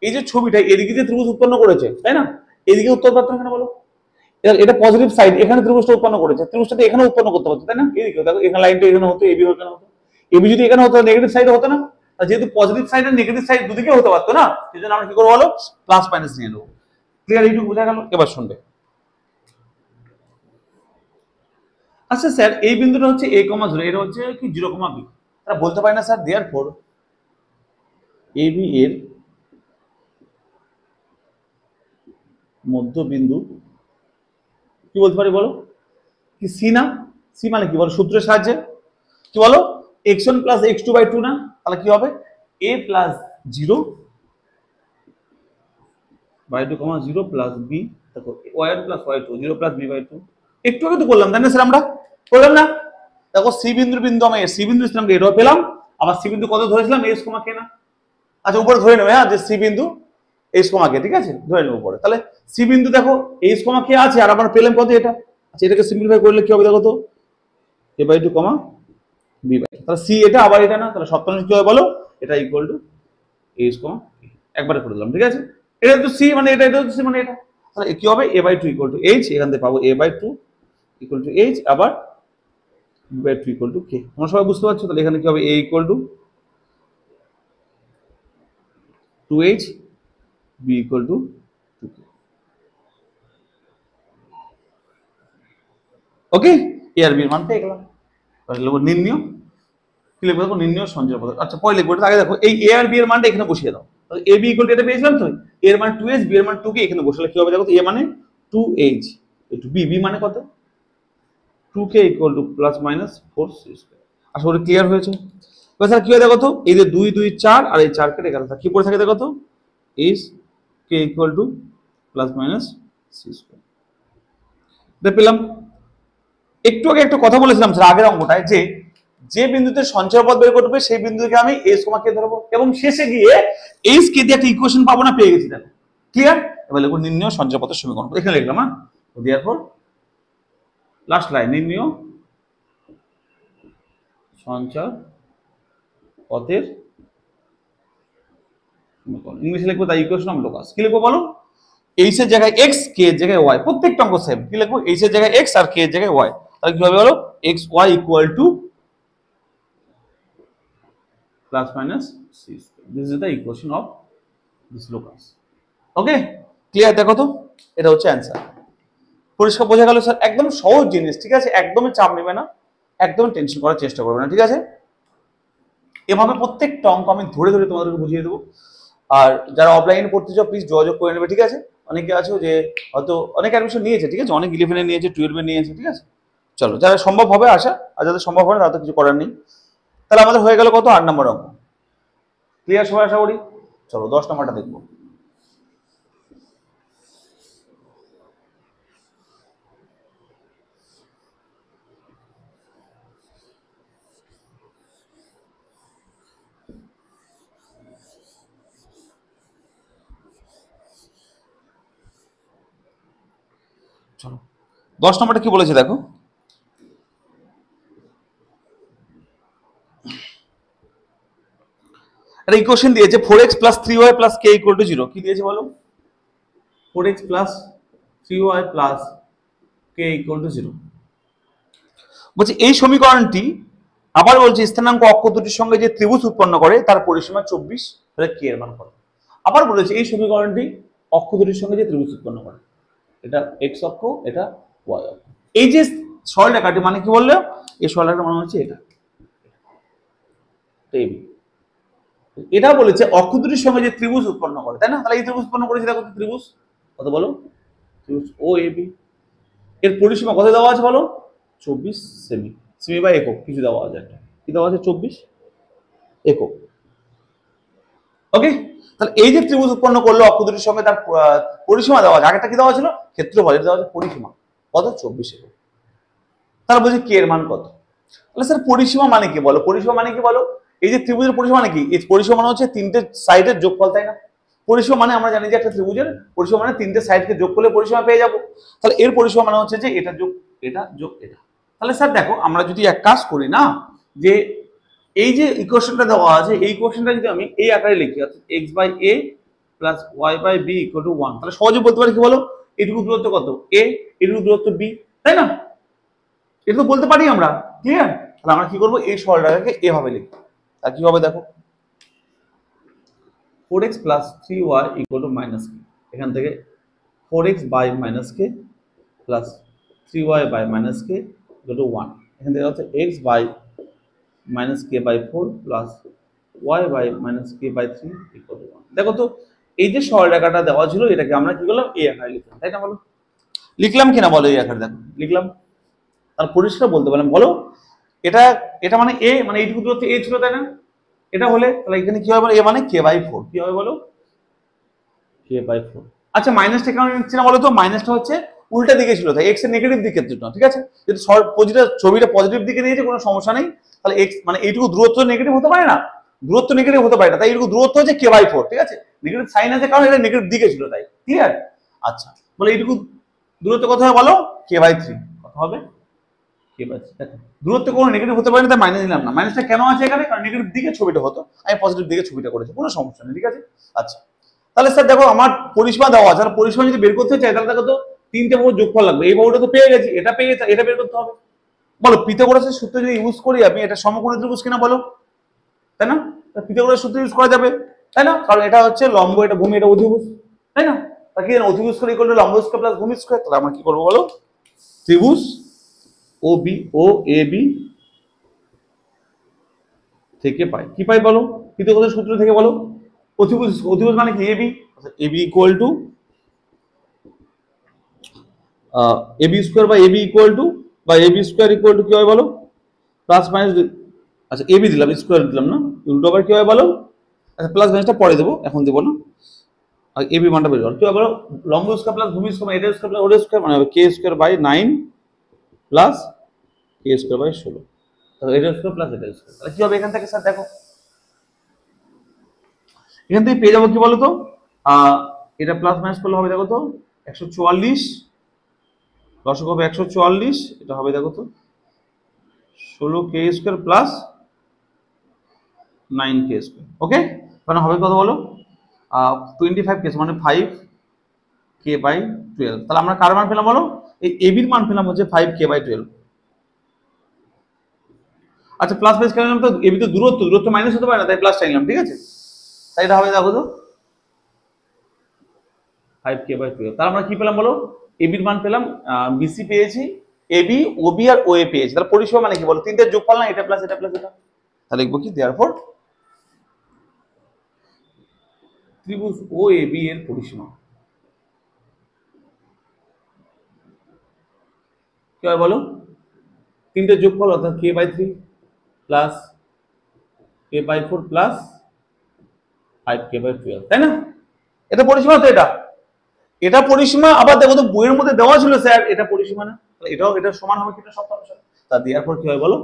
এই যে ছবিটা এদিকে যে ত্রিভুজ উৎপন্ন করেছে, তাই না? এদিকে উত্তর পারতো না কেন বলো, এটা পজিটিভ সাইড, এখানে ত্রিভুজটা উৎপন্ন করেছে, ত্রিভুজটা এখানে উৎপন্ন করতে পারতো, তাই না? এদিকে দেখো এখানে লাইনটা এখানে হতো, এবি হতো না, এবি যদি এখানে হতো নেগেটিভ সাইড হতো না, আর যেহেতু পজিটিভ সাইড আর নেগেটিভ সাইড দুদিকে হতে পারতো না, সেজন্য আমরা কি করবো বলো, প্লাস মাইনাস নিয়ে নেবো। ক্লিয়ার? এইটুকু বোঝা গেল? এবার শুনবে। আচ্ছা স্যার এই বিন্দুটা হচ্ছে a, 0, এটা হচ্ছে কি 0, b, তারা বলতে পারে না স্যার দেয়ারফর এ বি এর মধ্যবিন্দু কি বলতে পারি বলো, কি সি না? সি মানে কি বলো, সূত্রের সাহায্যে কি বলো, x1 প্লাস x2/2 না? তাহলে কি হবে, a প্লাস 0/2, 0 প্লাস b, দেখো y1 plus y2, 0 plus b/2। একটু আগে তো বললাম, তাই না স্যার আমরা? বললাম না, দেখো সি বিন্দুর বিন্দু আমি সি বিন্দু ইসলাম এটাও পেলাম, আবার সি বিন্দু কত ধরেছিলাম এস কমা কে না। আচ্ছা উপরে ধরে নেবে, হ্যাঁ যে সি বিন্দু এইচ কমা কে, ঠিক আছে ধরে নেবো পরে। তাহলে সি বিন্দু দেখো এইচ কমা কে আছে, আর আমরা পেলাম কত এটা। আচ্ছা এটাকে সিম্পলিফাই করলে কি হবে দেখো তো, A by two comma B by, তাহলে সি এটা আবার এটা না, তাহলে সপ্তাহ কি হবে বলো, এটা ইকুয়াল টু এইচ কমা একবারে করে দিলাম, ঠিক আছে। এটা তো সি মানে এটা, এটা তো সি মানে এটা, তাহলে কি হবে A by two equal to H, এখান থেকে পাবো A by two equal to H, আবার B by two equal to K. তোমরা সবাই বুঝতে পারছো? তাহলে এখানে কি হবে, A equal to 2h, b equal to 2k. Okay, A আর বি এর মান পেয়ে গেলাম। তাহলে লিখব নির্ণয়, কি লিখবো দেখো, নির্ণয় সঞ্চয় পদ্ধতি। আচ্ছা পরে লিখবো, আগে দেখো এই এ আর বি এর মানটা এখানে বসিয়ে দাও। তাহলে এ বি ইকুয়াল টু এটা পেয়েছিলাম তো, এর মান 2h, বি এর মান 2k, এখানে বসালে কি হবে দেখো তো, এ মানে 2h, একটু বি, বি মানে কত 2k equal to plus minus 4c square. আশা করি ক্লিয়ার হয়েছে। এবার স্যার কি হয় দেখো তো, এই যে 2 2 4 আর এই 4 কেটে গেল, কি পড়ে থাকে দেখো তো, is k equal to plus minus c square. এটা পেলাম। একটু আগে একটা কথা বলেছিলাম স্যার আগের অঙ্কটায়, যে যে বিন্দুতে সঞ্চয় পদ বের করবে সেই বিন্দুকে আমি এস কমা কে ধরবো, এবং শেষে গিয়ে এইচ কে দিয়ে একটা ইকুয়েশন পাবো না, পেয়ে গেছি দেখো। ক্লিয়ার? এবার লিখবো নির্ণয় সঞ্চয় পদের সমীকরণ, এখানে লিখলাম, হ্যাঁ দেওয়ার পর লাস্ট লাইন নির্ণয় সঞ্চয় পদের ইংলিশে লিখবো দ্য ইকুয়েশন অফ লোকাস। কি লিখবো বলো, এইচ এর জায়গায় এক্স, কে এর জায়গায় ওয়াই, প্রত্যেকটা অঙ্ক সেম। কি লিখবো, এইচ এর জায়গায় এক্স আর কে এর জায়গায় ওয়াই। তাহলে কি হবে বলো, x y equal to plus minus c square. This is the equation of this locus. Okay clear? দেখো তো এটা হচ্ছে অ্যান্সার। পরিষ্কার বোঝা গেল স্যার? একদম সহজ জিনিস, ঠিক আছে, একদমই চাপ নেবে না, একদমই টেনশন করার চেষ্টা করবে না, ঠিক আছে। এভাবে প্রত্যেকটা অঙ্ক আমি ধরে ধরে তোমাদেরকে বুঝিয়ে দেবো। আর যারা অফলাইনে পড়তে চাও প্লিজ যোগাযোগ করে নেবে, ঠিক আছে। অনেকে আছে যে হয়তো অনেক অ্যাডমিশন নিয়েছে, ঠিক আছে, অনেক 11-এ নিয়েছে, 12-এ নিয়েছে, ঠিক আছে। চলো যারা সম্ভব হবে আসা, আর যাদের সম্ভব হয় না তাদের কিছু করার নেই। তাহলে আমাদের হয়ে গেল কত, 8 নম্বর অঙ্ক। ক্লিয়ার সবাই আশা করি? চলো 10 নম্বরটা দেখবো। চলো 10 নম্বরটা কি বলেছে দেখো, একটা ইকুয়েশন দিয়েছে 4x plus 3y plus k equal to 0। কি দিয়েছে বলো, 4x plus 3y plus k equal to 0। বলছে এই সমীকরণটি, আবার বলছে স্থানাঙ্ক অক্ষ দুটির সঙ্গে যে ত্রিভুজ উৎপন্ন করে তার পরিসীমা 24, তাহলে k এর মান কত। আবার বলেছে এই সমীকরণটি অক্ষ দুটির সঙ্গে যে ত্রিভুজ উৎপন্ন করে, এটা x অক্ষ, এটা y অক্ষ। এই যে সরলরেখাটি মানে কি বললে, এই সরলরেখার মানে হচ্ছে এটা, এটা বলেছে অক্ষ দুটির সঙ্গে যে ত্রিভুজ উৎপন্ন করে, তাই না। তাহলে এই ত্রিভুজ উৎপন্ন করেছে দেখো ত্রিভুজ কত বলো, ত্রিভুজ ও এ বি, এর পরিসীমা কত দেওয়া আছে বলো, 24 সেমি, সেমি বা একক কিছু দেওয়া আছে, একটা কি দেওয়া আছে 24 একক। ওকে, তাহলে এই যে ত্রিভুজ উৎপন্ন করলো অক্ষ দুটির সঙ্গে, তার পরিসীমা দেওয়া আছে, আগেরটা কি দেওয়া ছিল ক্ষেত্রফল, এটা দেওয়া আছে পরিসীমা কত 24 একক। তাহলে বলছি কে এর মান কত। তাহলে স্যার পরিসীমা মানে কি বলো, পরিসীমা মানে কি বলো, এই যে ত্রিভুজের পরিসীমা মানে কি, এই পরিসীমা মানে হচ্ছে তিনটে সাইডের যোগফল, তাই না। পরিসীমা মানে আমরা জানি যে একটা ত্রিভুজের পরিসীমা মানে তিনটে সাইডকে যোগ করলে পরিসীমা পেয়ে যাবো। তাহলে এর পরিসীমা মানে হচ্ছে যে এটা যোগ এটা যোগ এটা। তাহলে স্যার দেখো আমরা যদি এক কাজ করি না, যে এই যে ইকুয়েশনটা দেওয়া আছে, এই ইকুয়েশনটা যদি আমি এই আকারে লিখি, অর্থাৎ x by a plus y by b equal to 1, তাহলে সহজে বলতে পারি কি বলো, এটুকু দূরত্ব কত a, এটুকু দূরত্ব b, তাই না। এটা তো বলতে পারি আমরা। ক্লিয়ার? তাহলে আমরা কি করবো, এই সরলরেখাকে এভাবে লিখব। আর কি হবে দেখো, 4x plus 3y equal to minus K, এখান থেকে 4x by minus K plus 3y by minus K equal to 1, এখান থেকে হচ্ছে x by minus K by 4 plus y by minus K by 3 equal to 1। দেখো তো এই যে সরলরেখাটা দেওয়া ছিল, এটাকে আমরা কি করলাম, এই আকারে লিখলাম, তাই না বলো, লিখলাম কিনা বলো, এই আকারে দেখো লিখলাম। তার পরিষ্কার বলতে পারলাম বলো, এটা এটা মানে এ, মানে এইটুকু দূরত্ব এ ছিল, তাই না। এটা হলে তাহলে এখানে কি হবে বলো, এ মানে কে বাই 4, কি হবে বলো কে বাই 4। আচ্ছা মাইনাসটা কেন নিচ্ছি না বলো তো, মাইনাসটা হচ্ছে উল্টা দিকে ছিল, তাই এক্স এর নেগেটিভ দিকের জন্য, ঠিক আছে। যদি ছবিটা পজিটিভ দিকে নিয়েছে কোনো সমস্যা নেই, তাহলে এক্স মানে এইটুকু দূরত্ব নেগেটিভ হতে পারে না, দূরত্ব নেগেটিভ হতে পারে না, তাই এইটুকু দূরত্ব হচ্ছে k/4, ঠিক আছে। নেগেটিভ সাইন আছে কারণ এটা নেগেটিভ দিকে ছিল, তাই ক্লিয়ার। আচ্ছা, বলে এইটুকু দূরত্ব কত হবে বলো, k/3 কত হবে, k/3। দেখো দূরত্ব কোনো নেগেটিভ হতে পারে না, তাই মাইনাস দিলাম না। মাইনাসটা কেন আছে এখানে, কারণ নেগেটিভ দিকে ছবিটা হতো, আমি পজিটিভ দিকে ছবিটা করেছি, কোনো সমস্যা নেই, ঠিক আছে। আচ্ছা, তাহলে স্যার দেখো আমার পরিসীমা দেওয়া আছে, আর পরিসীমা যদি বের করতে চাই তাহলে দেখো তো তিনটে বহু যোগফল লাগবে। এই বহুটা তো পেয়ে গেছি, এটা পেয়ে গেছি, এটা বের করতে হবে। বলো পিথাগোরাসের সূত্র যদি ইউজ করি আমি, এটা সমকোণী ত্রিভুজ কিনা বলো, তাই না। পিথাগোরাসের সূত্র ইউজ করা যাবে, তাই না, কারণ এটা হচ্ছে লম্ব, এটা ভূমি, এটা অধিভুজ, তাই না। তা কি অধিভুজ করে ইকুয়াল টু লম্ব স্কয়ার প্লাস ভূমি স্কয়ার, তাহলে আমরা কি করবো বলো, ত্রিভুজ ও এ বি থেকে পাই, কি পাই বলো, পিথাগোরাসের সূত্র থেকে বলো, অধিভুজ মানে কি AB, AB equal to AB square বা এবি ইকুয়াল টু বা এবি স্কয়ার ইকুয়াল টু কি হয় বলো, প্লাস মাইনাস, আচ্ছা এবি দিলাম, স্কয়ার দিলাম না, উল্টো আবার কি হয় বলো, আচ্ছা প্লাস মাইনাসটা পরে দেবো, এখন দেবো না। আর এবি মানটা বের করো, কি হয় বলো, লম্ব স্কয়ার প্লাস ভূমি স্কয়ার, এটা স্কয়ার প্লাস ওটা স্কয়ার মানে হবে K square by 9 plus K square by 16, তাহলে এটা স্কয়ার প্লাস এটা স্কয়ার, তাহলে কি হবে এখান থেকে স্যার দেখো, এখান থেকে পেয়ে যাবো কি বলো তো, এটা প্লাস মাইনাস করলে হবে দেখো তো 144, দশক হবে 144, এটা হবে দেখো তো 16 কে স্কয়ার প্লাস 9 কে স্কয়ার, ওকে। মানে হবে কত বলো, 25 কে মানে 5 k/12। তাহলে আমরা কার মান পেলাম বলো, এই এবির মান পেলাম হচ্ছে 5 k/12। আচ্ছা প্লাস প্লাস কেন নিলাম, তো এবি তো দূরত্ব মাইনাস হতে পারে না, তাই প্লাসটা নিলাম, ঠিক আছে। তাই এটা হবে দেখো তো 5 k/12। তাহলে আমরা কি পেলাম বলো, এবির মান পেলাম, বিসি পেয়েছি, এবি, ওবি আর ওএ পেয়েছি। তাহলে পরিসীমা মানে কি বলো, তিনটে যোগফল না, এটা প্লাস এটা প্লাস এটা, তাহলে লিখবো কি দেয়ারফর ত্রিভুজ ও এবি এর পরিসীমা কি হয় বলো, তিনটে যোগফল অর্থাৎ k/3 plus k/4 plus 5 k/12, তাই না। এটা পরিসীমা তো, এটা পরিসীমা। আবার দেখো তো বইয়ের মধ্যে দেওয়া ছিল স্যার এটা পরিসীমা না, এটাও এটা সমান হবে কিনা সব সমস্যা, তা দেওয়ার পর কি হয় বলো,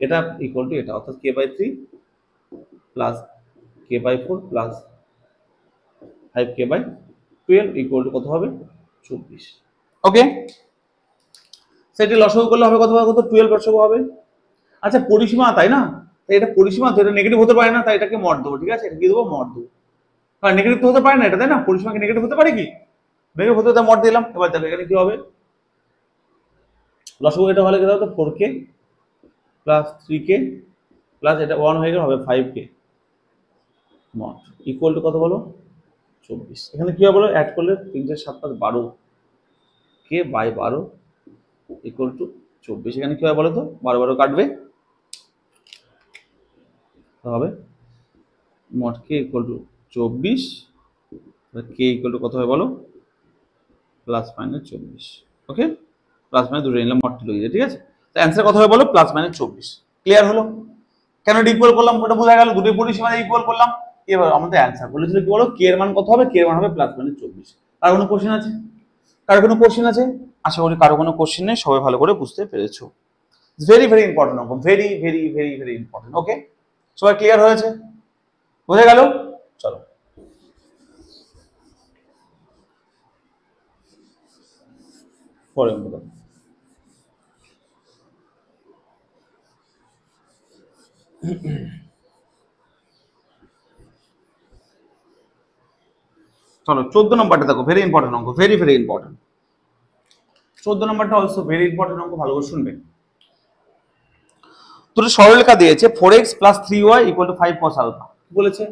এটা ইকুয়াল টু এটা অর্থাৎ k/3 plus k/4 plus 5 k/12 equal to কত হবে 24, ওকে। সেটি লসাগু করলে হবে কত, 12 লসাগু হবে। আচ্ছা পরিসীমা তাই না, তাই এটা পরিসীমা তো, এটা নেগেটিভ হতে পারে না, তাই এটাকে মড দেবো, ঠিক আছে, এটা কি দেবো মড দেবো, কারণ নেগেটিভ তো হতে পারে না এটা, তাই না, পরিসীমা কি নেগেটিভ হতে পারে কি, নেগেটিভ হতে মড দিলাম। এবার দেখো এখানে কি হবে, লসাগু এটা হলে কি দাও তো 4k প্লাস 3k প্লাস এটা 1 হয়ে গেলে হবে 5k মড ইকুয়াল টু কত বলো 24। এখানে কি হবে বলো, অ্যাড করলে 3 4 7 5 12 কে বাই 12 ইকুয়াল টু 24। এখানে কি হবে বলো তো, 12 12 কাটবে, হবে mod K equal two 24, K equal to কত হয় বলো প্লাস মাইনাস 24, ওকে। প্লাস মাইনাস দুটো নিলাম, মডটি লইয়ে, ঠিক আছে। তো অ্যান্সার কত হবে বলো প্লাস মাইনাস 24। ক্লিয়ার হলো, কেন ইকুয়াল করলাম ওটা বোঝা গেল, দুটোই পরিসীমা ইকুয়াল করলাম। এবার আমাদের অ্যান্সার বলেছিল কি বলো, কে এর মান কত হবে, কে এর মান হবে প্লাস মাইনাস 24। কার কোনো কোশ্চেন আছে, কারো কোনো কোশ্চেন আছে, আশা করি কারো কোনো কোশ্চেন নেই, সবাই ভালো করে বুঝতে পেরেছো। ভেরি ভেরি ইম্পর্টেন্ট অঙ্ক, very very very very important, okay. সবাই ক্লিয়ার হয়েছে, বোঝা গেল, চলো পরে অঙ্ক। চলো 14 নম্বরটা দেখো, ভেরি ইম্পর্টেন্ট অঙ্ক, ভেরি ভেরি ইম্পর্টেন্ট। 14 নম্বরটা অলসো ভেরি ইম্পর্টেন্ট অঙ্ক, ভালো করে শুনবে। দুটো সরলরেখা দিয়েছে 4x plus 3y equal to 5 cos alpha, কি বলেছে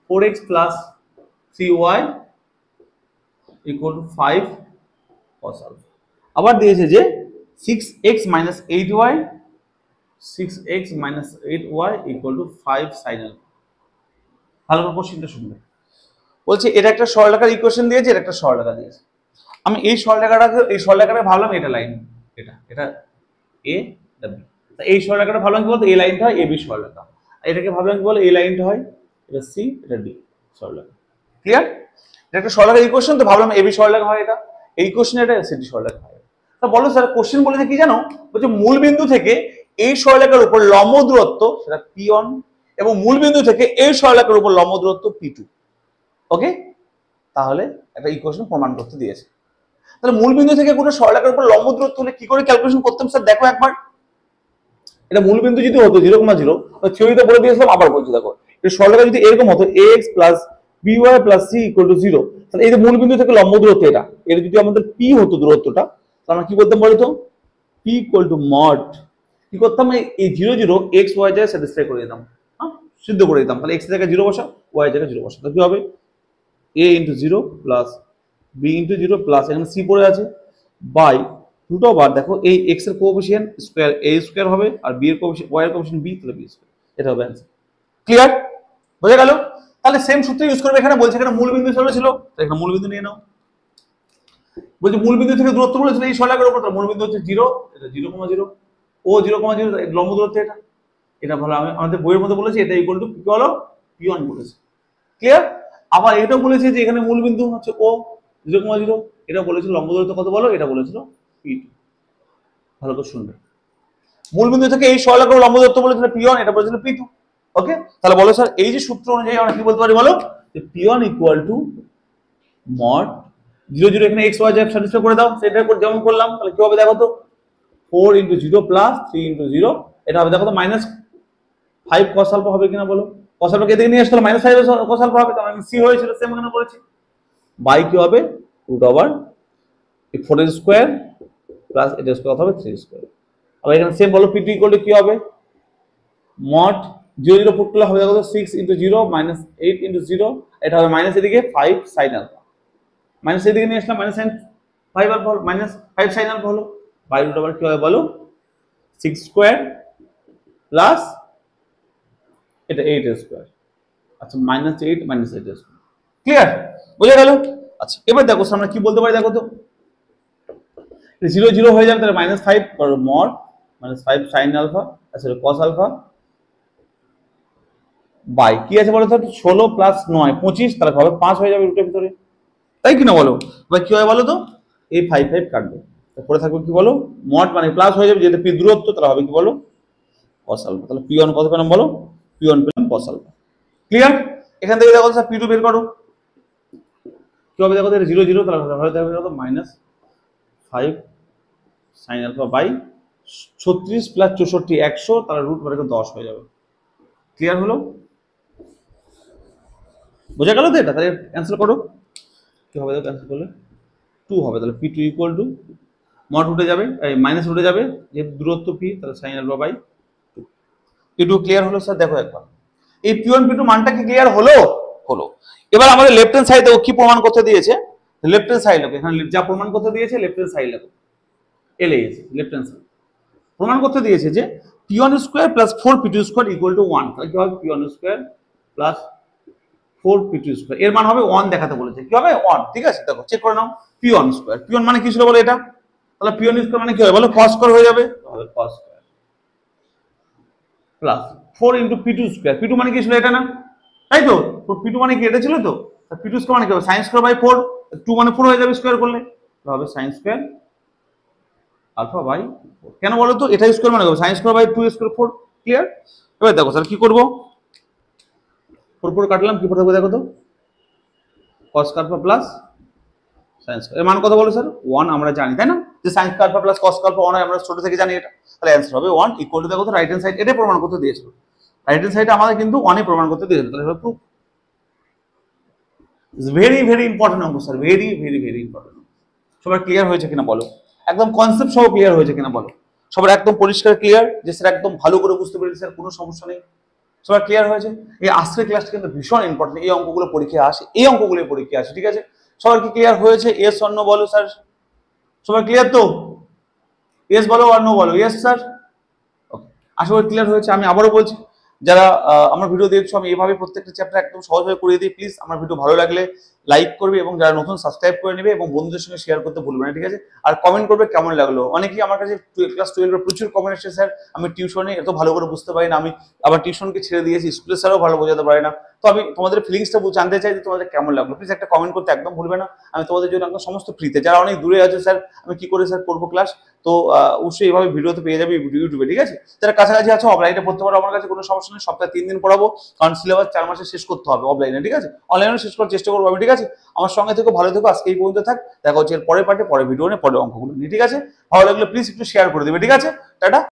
4x plus 3y equal to 5 cos alpha. আবার দিয়েছে যে 6x minus 8y 6x minus 8y equal to 5 sin alpha. ভালো করে কোশ্চেনটা শুনবে। বলছে এটা একটা সরলরেখার ইকুয়েশন দিয়েছে, এটা একটা সরলরেখা দিয়েছে। আমি এই সরলরেখাটা ভাবলাম এটা লাইন, এটা এ এটা বি। এই সরলরেখাটা ভাবলাম কি বলতো, এই লাইনটা হয় এ বি সরলরেখা, এটাকে ভাবলাম কি বলো এই লাইনটা হয় এটা সি এটা ডি সরলরেখা। ক্লিয়ার, এটা একটা সরলরেখার ইকুয়েশন, তো ভাবলাম এ বি সরলরেখা হয় এটা। এই কোশ্চেনে এটা সিটি সরলরেখা হবে। তা বলো স্যার কোশ্চেন বলেছে কি জানো, বলছে মূল বিন্দু থেকে এই সরলরেখার উপর লম্ব দূরত্ব সেটা p1 এবং মূল বিন্দু থেকে এই সরলরেখার উপর লম্ব দূরত্ব p2। ওকে, তাহলে একটা ইকুয়েশন প্রমাণ করতে দিয়েছে। তাহলে মূল বিন্দু থেকে কোনো সরলরেখার উপর লম্ব দূরত্ব হলে কি করে ক্যালকুলেশন করতাম স্যার দেখো একবার। এটা মূল বিন্দু যদি হতো 0,0, থিওরিতে বলে দিয়েছিলাম, আবার বলছি দেখো, এই সরলরেখা যদি এরকম হতো ax by c = 0, তাহলে এই যে মূল বিন্দু থেকে লম্ব দূরত্ব এটা যদি আমাদের p হতো দূরত্বটা, তাহলে আমরা কি করতাম বলতো, p = mod, কি করতাম এই 0 0 x y জায়গায় স্যাটিসফাই করে দিতাম, হ্যাঁ সিদ্ধ করে দিতাম। তাহলে x এর জায়গায় 0 বসা, y এর জায়গায় 0 বসা, তাহলে কি হবে a × 0 b × 0 এখানে c পড়ে আছে বাই রুট ওভার, দেখো এই x এর কোএফিসিয়েন্ট স্কয়ার a স্কয়ার হবে আর b এর কোএফিসিয়েন্ট y এর কোএফিসিয়েন্ট b, তাহলে b স্কয়ার, এটা হবে आंसर। ক্লিয়ার, বোঝা গেল? তাহলে সেম সূত্র ইউজ করবে এখানে। বলছে এখানে মূল বিন্দু ছিল, তাই এখানে মূল বিন্দু নিয়ে নাও। বলছে মূল বিন্দু থেকে দূরত্ব বলেছিল এই সরলরেখার উপর, মূল বিন্দু হচ্ছে 0, এটা 0,0, ও 0,0, লম্ব দূরত্ব এটা ভালো আমাদের বইয়ের মধ্যে বলেছে এটা ইকুয়াল টু কি হলো p1 বলেছে। ক্লিয়ার? আবার এটাও বলেছে যে এখানে মূল বিন্দু হচ্ছে ও 0,0, এটা বলেছিল লম্ব দূরত্ব কত বলো, এটা বলেছিল p2। ভালো করে শুনবে, মূল বিন্দু থেকে এই সরলরেখার লম্ব দূরত্ব বলেছিল p1, এটা বলেছিল p2। ওকে, তাহলে বলো স্যার এই যে সূত্র অনুযায়ী আমরা কি বলতে পারি বলো, যে p1 = mod 0 0, এখানে x y z স্যাটিসফাই করে দাও, সেটা করে যেমন করলাম, তাহলে কি হবে দেখো তো 4 × 0 3 × 0, এটা হবে দেখো তো -5 cos আলফা হবে কিনা বলো। cos আলফা কে দিকে নিয়ে আসতে হলো -5 cos আলফা হবে, তাহলে c হয়েছিল সেম এখানে করেছি, বাই কি হবে রুট ওভার 4 এর স্কয়ার প্লাস এটা স্কয়ার হবে 3 স্কয়ার। আবার এখানে সেম বলো p2 = কি হবে, mod 0 0 পুট করলে হবে দেখো তো 6 × 0 -8 × 0, এটা হবে মাইনাস এদিকে 5 sin আলফা, মাইনাস এদিকে নিয়ে আসলাম -5 আলফা -5 sin আলফা হলো, বাই রুট ওভার কি হবে বলো 6 স্কয়ার প্লাস এটা 8 স্কয়ার, আচ্ছা -8 -8 স্কয়ার। ক্লিয়ার, বুঝা গেল? আচ্ছা এবার দেখো আমরা কি বলতে পারি দেখো তো, 0 0 হয়ে যাবে, তাহলে -5 mod -5 sin আলফা, আচ্ছা cos আলফা বাই কি আছে বলো তো 16 + 9 25, তাহলে হবে 5 হয়ে যাবে রুটের ভিতরে, তাই কি না বলো। এবার কি হয় বলো তো, এই 5 5 কাটবে, তারপরে থাকবে কি বলো mod মানে প্লাস হয়ে যাবে, যেহেতু p দূরত্ব, তাহলে হবে কি বলো cos আলফা, তাহলে p1 কত পেলাম বলো, p1 পেলাম cos আলফা। ক্লিয়ার? এখান থেকে দেখো স্যার p2 বের করো, কি হবে দেখো 0 0, তাহলে হবে দেখো -5 sin আলফা বাই 36 + 64 100, তাহলে রুট মানে 10 হয়ে যাবে। ক্লিয়ার হলো, বোঝা গেল তো? এটা তাহলে ক্যান্সেল করো, কি হবে দেখো ক্যান্সেল করলে 2 হবে, তাহলে p2 = mod উঠে যাবে, এই মাইনাস উঠে যাবে, যেহেতু দূরত্ব p, তাহলে sin alpha by 2। p2 clear হলো স্যার? দেখো একবার এই p1 p2 মানটা কি ক্লিয়ার হলো? হলো। এবার আমাদের লেফট হ্যান্ড সাইডে ও কি প্রমাণ করতে দিয়েছে, লেফট হ্যান্ড সাইড এখানে যা প্রমাণ করতে দিয়েছে লেফট হ্যান্ড সাইড লাগো LAS, লেফট হ্যান্ড সাইড প্রমাণ করতে দিয়েছে যে p1² + 4p2² = 1, তাহলে কি হবে p1² + 4p2², এর মান হবে 1 দেখাতে বলেছে, কি হবে 1। ঠিক আছে, দেখো চেক করে নাও, p1², p1 মানে কি ছিল বলো এটা, তাহলে p1² মানে কি হবে বলো cos² হয়ে যাবে, হবে cos² প্লাস 4 × p2², p2 মানে কি ছিল এটা না, তাই তো p2 মানে কি এটা ছিল তো, p2² মানে কি হবে sin²/4, 2 মানে 4 হয়ে যাবে স্কয়ার করলে, তো হবে sin² আলফা বাই 4। কেন বলো তো, এটা স্কয়ার মানে হবে sin²/2 স্কয়ার 4। ক্লিয়ার? এবার দেখো স্যার কি করব, 4 4 কাটলাম, কি পড়ে থাকবে দেখো তো cos আলফা প্লাস sin², এর মান কত বলো স্যার 1, আমরা জানি তাই না যে sin alpha plus cos alpha 1 হয়, আমরা ছোট থেকে জানি এটা, তাহলে অ্যানসার হবে 1 = দেখো তো রাইট হ্যান্ড সাইড এটা প্রমাণ করতে দিয়েছিল, রাইট হ্যান্ড সাইডে আমাদের কিন্তু 1 প্রমাণ করতে দিয়েছিল, তাহলে হবে প্রুফ। ভেরি ভেরি ইম্পর্টেন্ট অঙ্ক sir, very very very important. সবার ক্লিয়ার হয়েছে কিনা বলো, একদম কনসেপ্ট সহ ক্লিয়ার হয়েছে কিনা বলো, সবার একদম পরিষ্কার ক্লিয়ার যে স্যার একদম ভালো করে বুঝতে পেরেছি স্যার, কোনো সমস্যা নেই, সবার ক্লিয়ার হয়েছে। এই আজকের ক্লাসটা কিন্তু ভীষণ ইম্পর্টেন্ট, এই অঙ্কগুলো পরীক্ষায় আসে, এই অঙ্কগুলো পরীক্ষায় আসে। ঠিক আছে, সবার কি ক্লিয়ার হয়েছে? ইয়েস অর নো বলো স্যার, সবার ক্লিয়ার তো? ইয়েস বলো আর নো বলো, ইয়েস স্যার, ওকে আশা করি ক্লিয়ার হয়েছে। আমি আবারও বলছি, যারা আমার ভিডিও দেখছো, আমি এভাবে প্রত্যেকটা চ্যাপ্টার একদম সহজভাবে করিয়ে দিই। প্লিজ আমার ভিডিও ভালো লাগলে লাইক করবে এবং যারা নতুন সাবস্ক্রাইব করে নেবে এবং বন্ধুদের সঙ্গে শেয়ার করতে ভুলবে না, ঠিক আছে? আর কমেন্ট করবে কেমন লাগলো। অনেকেই আমার কাছে ক্লাস 12 প্রচুর কমেন্ট এসেছে, স্যার আমি টিউশনে এত ভালো করে বুঝতে পারি না, আমি আবার টিউশনকে ছেড়ে দিয়েছি, স্কুলের স্যারও ভালো বোঝাতে পারে না। তো আমি তোমাদের ফিলিংসটা জানতে চাই যে তোমাদের কেমন লাগলো। প্লিজ একটা কমেন্ট করতে একদম ভুলবে না। আমি তোমাদের জন্য একদম সমস্ত ফ্রিতে, যারা অনেক দূরে আছে স্যার আমি কি করে স্যার করবো ক্লাস, তো অবশ্যই এইভাবে ভিডিওতে পেয়ে যাবে ইউটিউবে, ঠিক আছে? যারা কাছাকাছি আছো অফলাইনে পড়তে পারো আমার কাছে, কোনো সমস্যা নেই। সপ্তাহে 3 দিন পড়াবো, কারণ সিলেবাস 4 মাসে শেষ করতে হবে অফলাইনে, ঠিক আছে? অনলাইনে শেষ করার চেষ্টা করবো আমি, ঠিক আছে? আমার সঙ্গে থেকো, ভালো থেকো, আজকে এই পর্যন্ত থাক। দেখা হচ্ছে এর পরের পার্টে, পরের ভিডিও নিয়ে, পরের অঙ্কগুলো নিয়ে, ঠিক আছে? ভালো লাগলে প্লিজ একটু শেয়ার করে দেবে, ঠিক আছে? টাটা।